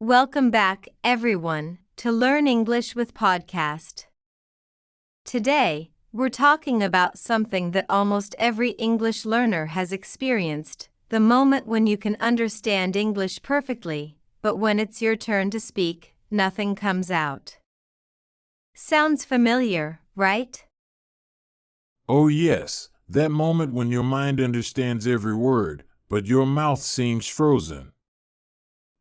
Welcome back, everyone, to Learn English with Podcast. Today, we're talking about something that almost every English learner has experienced, the moment when you can understand English perfectly, but when it's your turn to speak, nothing comes out. Sounds familiar, right? Oh yes, that moment when your mind understands every word, but your mouth seems frozen.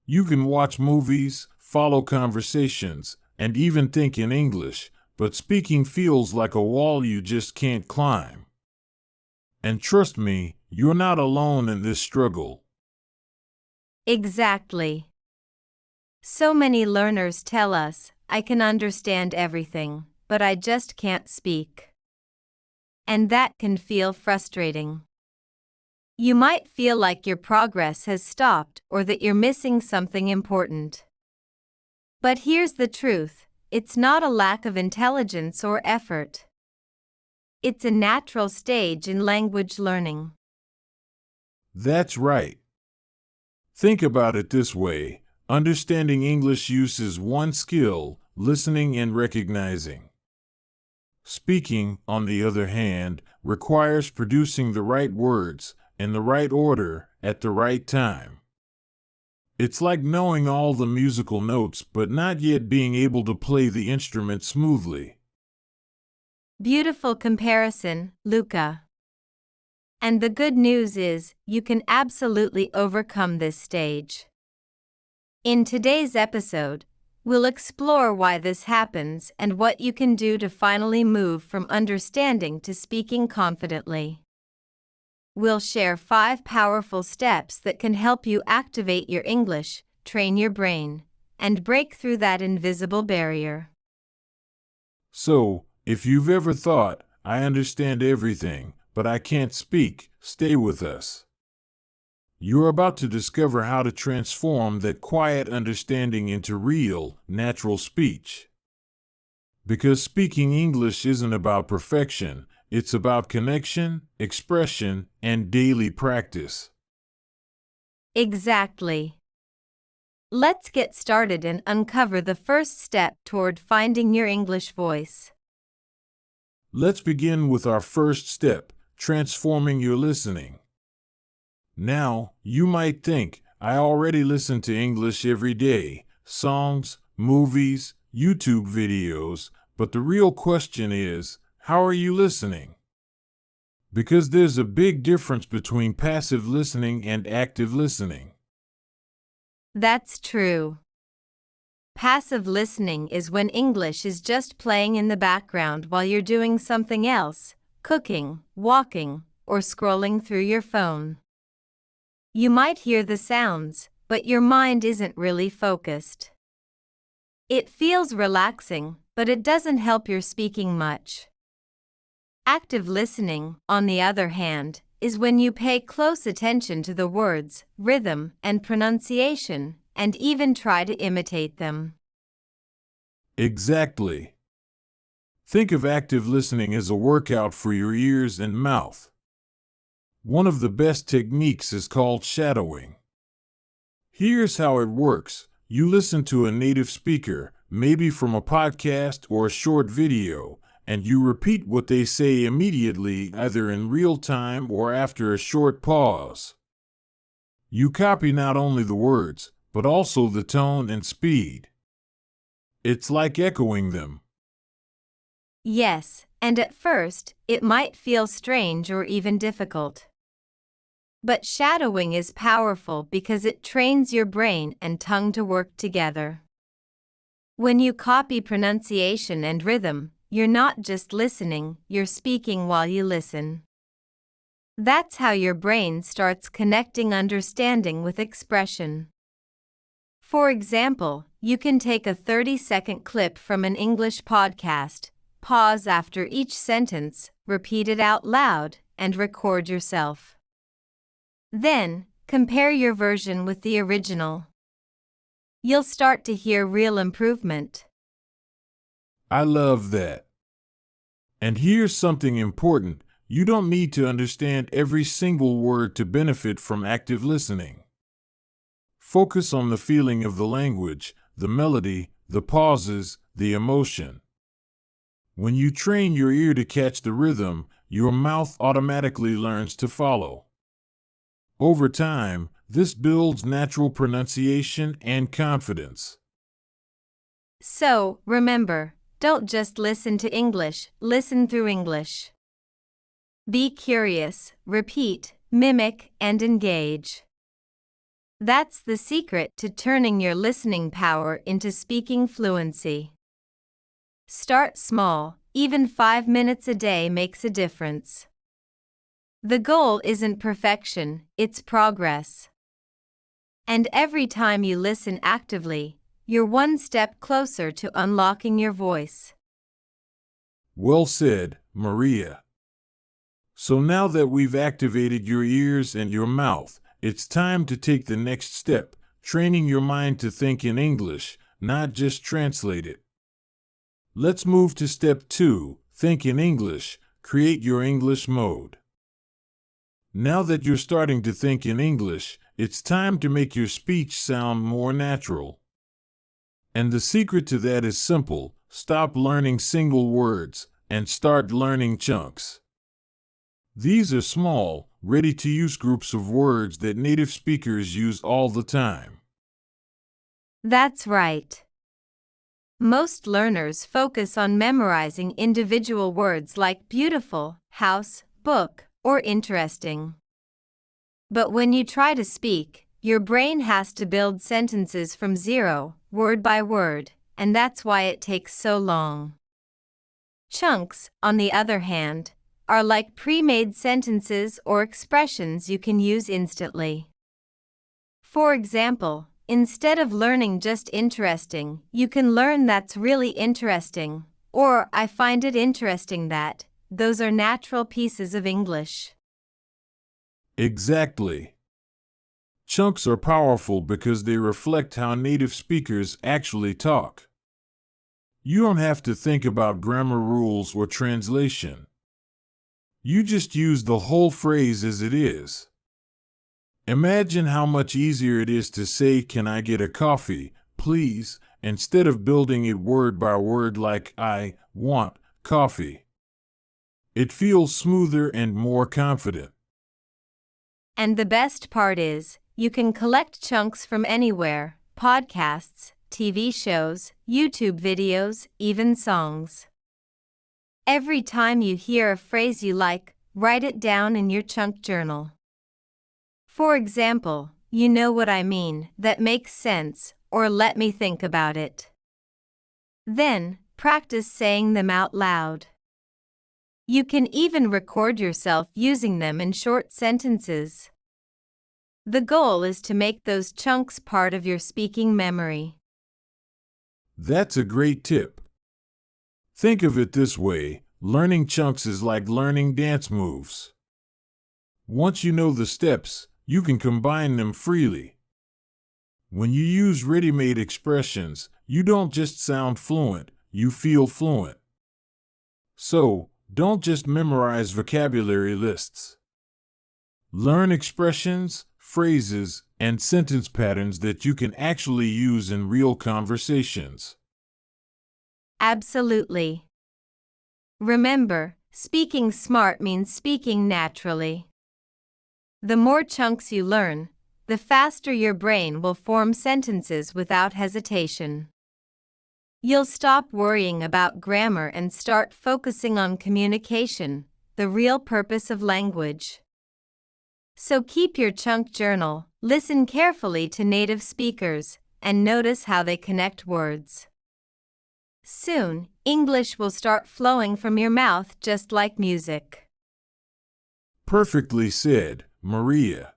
You can watch movies, follow conversations, and even think in English, but speaking feels like a wall you just can't climb. And trust me, you're not alone in this struggle. Exactly. So many learners tell us, I can understand everything, but I just can't speak. And that can feel frustrating. You might feel like your progress has stopped or that you're missing something important. But here's the truth, it's not a lack of intelligence or effort. It's a natural stage in language learning. That's right. Think about it this way: understanding English uses one skill, listening and recognizing. Speaking, on the other hand, requires producing the right words, in the right order, at the right time. It's like knowing all the musical notes but not yet being able to play the instrument smoothly. Beautiful comparison, Luca. And the good news is, you can absolutely overcome this stage. In today's episode, we'll explore why this happens and what you can do to finally move from understanding to speaking confidently. We'll share 5 powerful steps that can help you activate your English, train your brain, and break through that invisible barrier. So, if you've ever thought, I understand everything, but I can't speak, stay with us. You're about to discover how to transform that quiet understanding into real, natural speech. Because speaking English isn't about perfection, it's about connection, expression, and daily practice. Exactly. Let's get started and uncover the first step toward finding your English voice. Let's begin with our first step, transforming your listening. Now, you might think, I already listen to English every day, songs, movies, YouTube videos, but the real question is, how are you listening? Because there's a big difference between passive listening and active listening. That's true. Passive listening is when English is just playing in the background while you're doing something else, cooking, walking, or scrolling through your phone. You might hear the sounds, but your mind isn't really focused. It feels relaxing, but it doesn't help your speaking much. Active listening, on the other hand, is when you pay close attention to the words, rhythm, and pronunciation, and even try to imitate them. Exactly. Think of active listening as a workout for your ears and mouth. One of the best techniques is called shadowing. Here's how it works. You listen to a native speaker, maybe from a podcast or a short video, and you repeat what they say immediately, either in real time or after a short pause. You copy not only the words, but also the tone and speed. It's like echoing them. Yes, and at first, it might feel strange or even difficult. But shadowing is powerful because it trains your brain and tongue to work together. When you copy pronunciation and rhythm, you're not just listening, you're speaking while you listen. That's how your brain starts connecting understanding with expression. For example, you can take a 30-second clip from an English podcast, pause after each sentence, repeat it out loud, and record yourself. Then, compare your version with the original. You'll start to hear real improvement. I love that. And here's something important. You don't need to understand every single word to benefit from active listening. Focus on the feeling of the language, the melody, the pauses, the emotion. When you train your ear to catch the rhythm, your mouth automatically learns to follow. Over time, this builds natural pronunciation and confidence. So, remember, don't just listen to English, listen through English. Be curious, repeat, mimic, and engage. That's the secret to turning your listening power into speaking fluency. Start small, even 5 minutes a day makes a difference. The goal isn't perfection, it's progress. And every time you listen actively, you're one step closer to unlocking your voice. Well said, Maria. So now that we've activated your ears and your mouth, it's time to take the next step, training your mind to think in English, not just translate it. Let's move to step 2, think in English, create your English mode. Now that you're starting to think in English, it's time to make your speech sound more natural. And the secret to that is simple: stop learning single words and start learning chunks. These are small, ready-to-use groups of words that native speakers use all the time. That's right. Most learners focus on memorizing individual words like beautiful, house, book, or interesting. But when you try to speak, your brain has to build sentences from zero, word by word, and that's why it takes so long. Chunks, on the other hand, are like pre-made sentences or expressions you can use instantly. For example, instead of learning just interesting, you can learn that's really interesting, or I find it interesting that. Those are natural pieces of English. Exactly. Chunks are powerful because they reflect how native speakers actually talk. You don't have to think about grammar rules or translation. You just use the whole phrase as it is. Imagine how much easier it is to say, "Can I get a coffee, please?" instead of building it word by word like "I want coffee." It feels smoother and more confident. And the best part is, you can collect chunks from anywhere: podcasts, TV shows, YouTube videos, even songs. Every time you hear a phrase you like, write it down in your chunk journal. For example, "You know what I mean, that makes sense," or "let me think about it." Then, practice saying them out loud. You can even record yourself using them in short sentences. The goal is to make those chunks part of your speaking memory. That's a great tip. Think of it this way: learning chunks is like learning dance moves. Once you know the steps, you can combine them freely. When you use ready-made expressions, you don't just sound fluent, you feel fluent. So, don't just memorize vocabulary lists. Learn expressions, phrases, and sentence patterns that you can actually use in real conversations. Absolutely. Remember, speaking smart means speaking naturally. The more chunks you learn, the faster your brain will form sentences without hesitation. You'll stop worrying about grammar and start focusing on communication, the real purpose of language. So keep your chunk journal, listen carefully to native speakers, and notice how they connect words. Soon, English will start flowing from your mouth just like music. Perfectly said, Maria.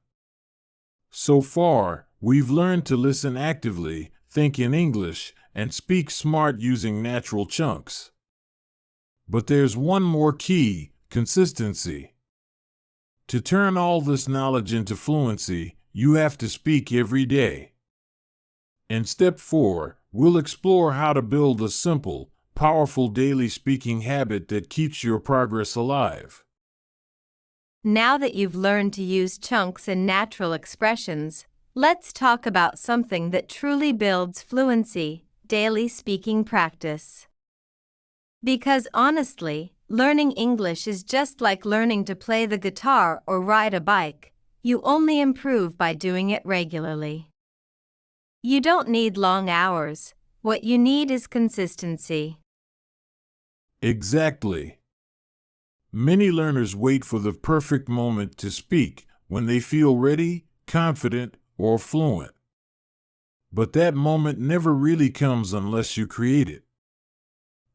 So far, we've learned to listen actively, think in English, and speak smart using natural chunks. But there's one more key: consistency. To turn all this knowledge into fluency, you have to speak every day. In step 4, we'll explore how to build a simple, powerful daily speaking habit that keeps your progress alive. Now that you've learned to use chunks and natural expressions, Let's talk about something that truly builds fluency: daily speaking practice. Because honestly, learning English is just like learning to play the guitar or ride a bike. You only improve by doing it regularly. You don't need long hours. What you need is consistency. Exactly. Many learners wait for the perfect moment to speak when they feel ready, confident, or fluent. But that moment never really comes unless you create it.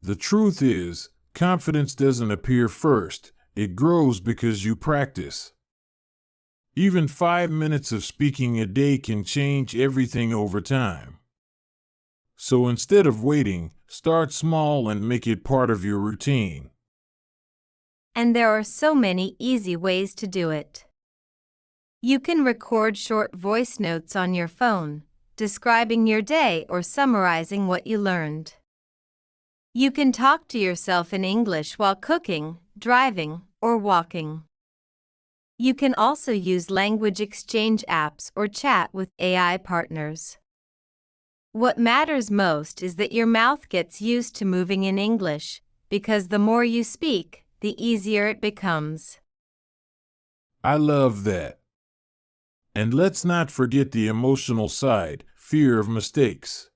The truth is, confidence doesn't appear first, it grows because you practice. Even 5 minutes of speaking a day can change everything over time. So instead of waiting, start small and make it part of your routine. And there are so many easy ways to do it. You can record short voice notes on your phone, describing your day or summarizing what you learned. You can talk to yourself in English while cooking, driving, or walking. You can also use language exchange apps or chat with AI partners. What matters most is that your mouth gets used to moving in English, because the more you speak, the easier it becomes. I love that. And let's not forget the emotional side, fear of mistakes.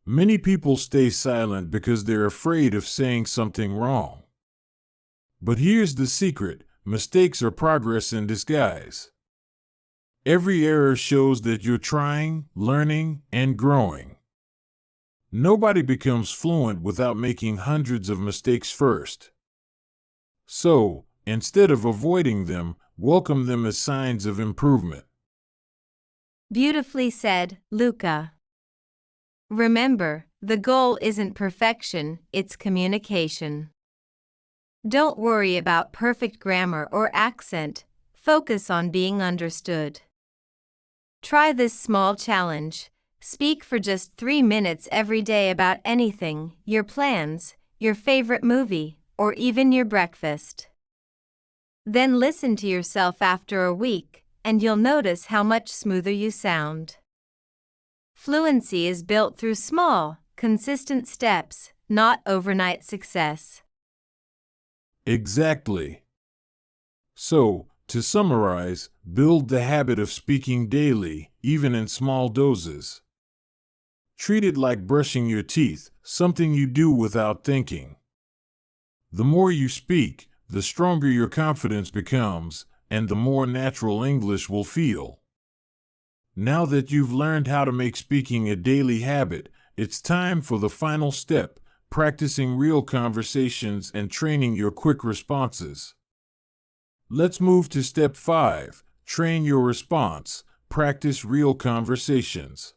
Many people stay silent because they're afraid of saying something wrong. But here's the secret: mistakes are progress in disguise. Every error shows that you're trying, learning, and growing. Nobody becomes fluent without making hundreds of mistakes first. So, instead of avoiding them, welcome them as signs of improvement. Beautifully said, Luca. Remember, the goal isn't perfection, it's communication. Don't worry about perfect grammar or accent, focus on being understood. Try this small challenge. Speak for just 3 minutes every day about anything: your plans, your favorite movie, or even your breakfast. Then listen to yourself after a week, and you'll notice how much smoother you sound. Fluency is built through small, consistent steps, not overnight success. Exactly. So, to summarize, build the habit of speaking daily, even in small doses. Treat it like brushing your teeth, something you do without thinking. The more you speak, the stronger your confidence becomes, and the more natural English will feel. Now that you've learned how to make speaking a daily habit, it's time for the final step: practicing real conversations and training your quick responses. Let's move to step 5, train your response, practice real conversations.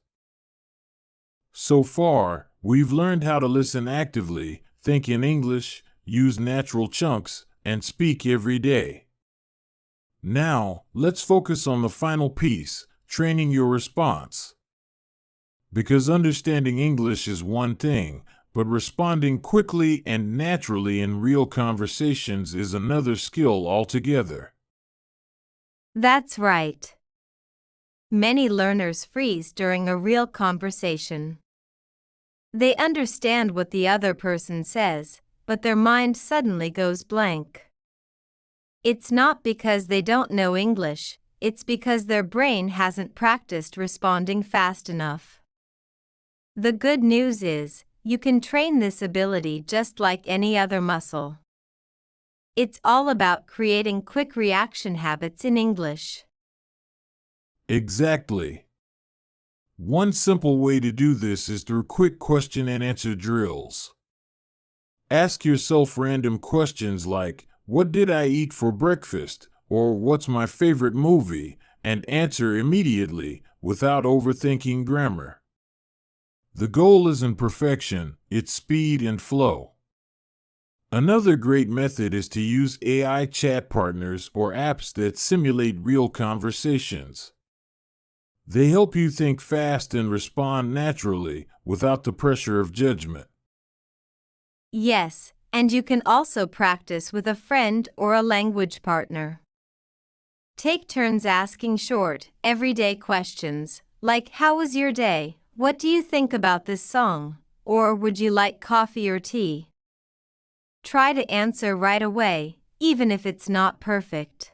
So far, we've learned how to listen actively, think in English, use natural chunks, and speak every day. Now, let's focus on the final piece: training your response. Because understanding English is one thing, but responding quickly and naturally in real conversations is another skill altogether. That's right. Many learners freeze during a real conversation. They understand what the other person says, but their mind suddenly goes blank. It's not because they don't know English, it's because their brain hasn't practiced responding fast enough. The good news is, you can train this ability just like any other muscle. It's all about creating quick reaction habits in English. Exactly. One simple way to do this is through quick question and answer drills. Ask yourself random questions like, "What did I eat for breakfast?" or "What's my favorite movie?" and answer immediately, without overthinking grammar. The goal isn't perfection, it's speed and flow. Another great method is to use AI chat partners or apps that simulate real conversations. They help you think fast and respond naturally, without the pressure of judgment. Yes, and you can also practice with a friend or a language partner. Take turns asking short, everyday questions, like how was your day? What do you think about this song? Or would you like coffee or tea? Try to answer right away, even if it's not perfect.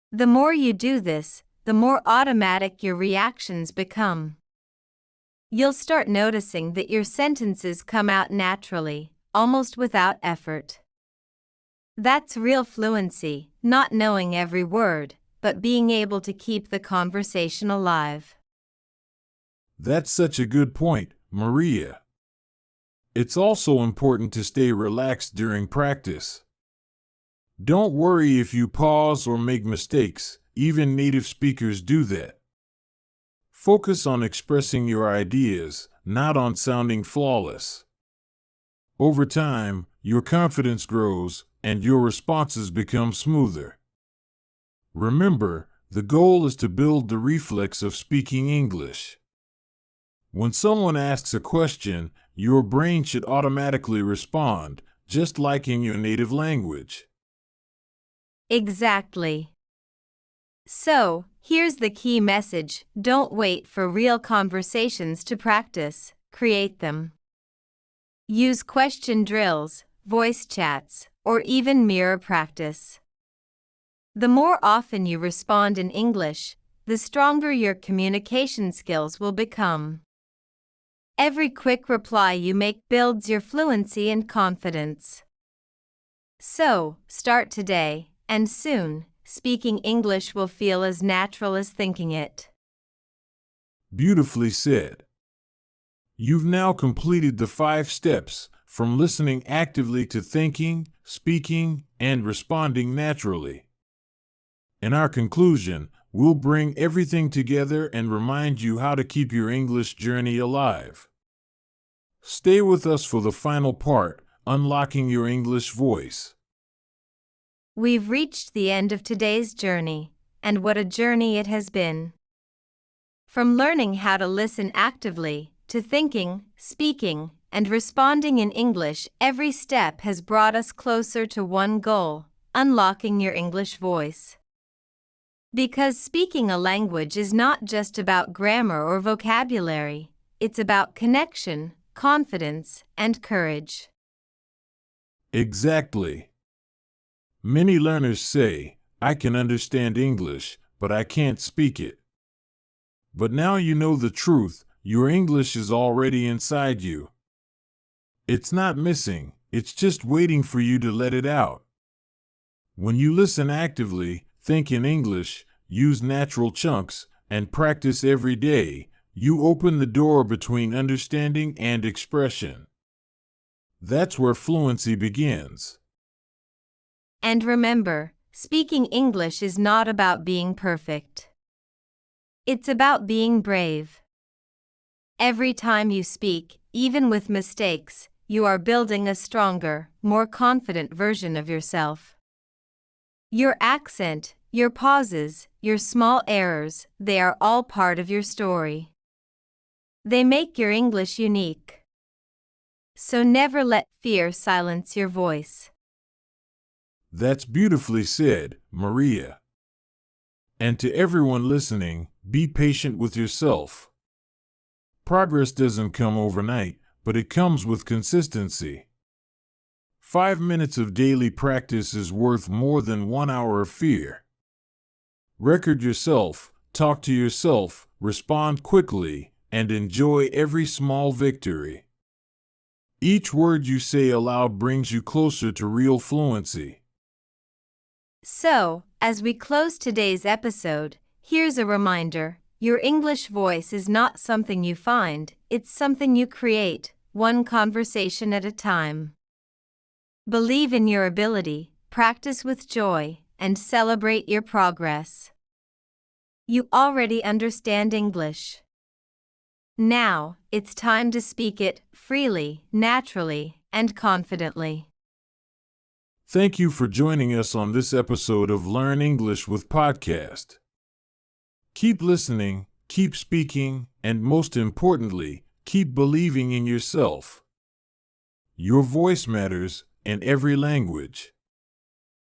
The more you do this, the more automatic your reactions become. You'll start noticing that your sentences come out naturally, almost without effort. That's real fluency, not knowing every word, but being able to keep the conversation alive. That's such a good point, Maria. It's also important to stay relaxed during practice. Don't worry if you pause or make mistakes, even native speakers do that. Focus on expressing your ideas, not on sounding flawless. Over time, your confidence grows and your responses become smoother. Remember, the goal is to build the reflex of speaking English. When someone asks a question, your brain should automatically respond, just like in your native language. Exactly. So, here's the key message: don't wait for real conversations to practice, create them. Use question drills, voice chats, or even mirror practice. The more often you respond in English, the stronger your communication skills will become. Every quick reply you make builds your fluency and confidence. So, start today, and soon, speaking English will feel as natural as thinking it. Beautifully said. You've now completed the 5 steps, from listening actively to thinking, speaking, and responding naturally. In our conclusion, we'll bring everything together and remind you how to keep your English journey alive. Stay with us for the final part, unlocking your English voice. We've reached the end of today's journey, and what a journey it has been. From learning how to listen actively, to thinking, speaking, and responding in English, every step has brought us closer to one goal: unlocking your English voice. Because speaking a language is not just about grammar or vocabulary, it's about connection, confidence, and courage. Exactly. Many learners say, I can understand English, but I can't speak it. But now you know the truth, your English is already inside you. It's not missing, it's just waiting for you to let it out. When you listen actively, think in English, use natural chunks, and practice every day, you open the door between understanding and expression. That's where fluency begins. And remember, speaking English is not about being perfect. It's about being brave. Every time you speak, even with mistakes, you are building a stronger, more confident version of yourself. Your accent, your pauses, your small errors, they are all part of your story. They make your English unique. So never let fear silence your voice. That's beautifully said, Maria. And to everyone listening, be patient with yourself. Progress doesn't come overnight, but it comes with consistency. 5 minutes of daily practice is worth more than 1 hour of fear. Record yourself, talk to yourself, respond quickly, and enjoy every small victory. Each word you say aloud brings you closer to real fluency. So, as we close today's episode, here's a reminder: your English voice is not something you find, it's something you create, one conversation at a time. Believe in your ability, practice with joy, and celebrate your progress. You already understand English. Now, it's time to speak it freely, naturally, and confidently. Thank you for joining us on this episode of Learn English with Podcast. Keep listening, keep speaking, and most importantly, keep believing in yourself. Your voice matters in every language.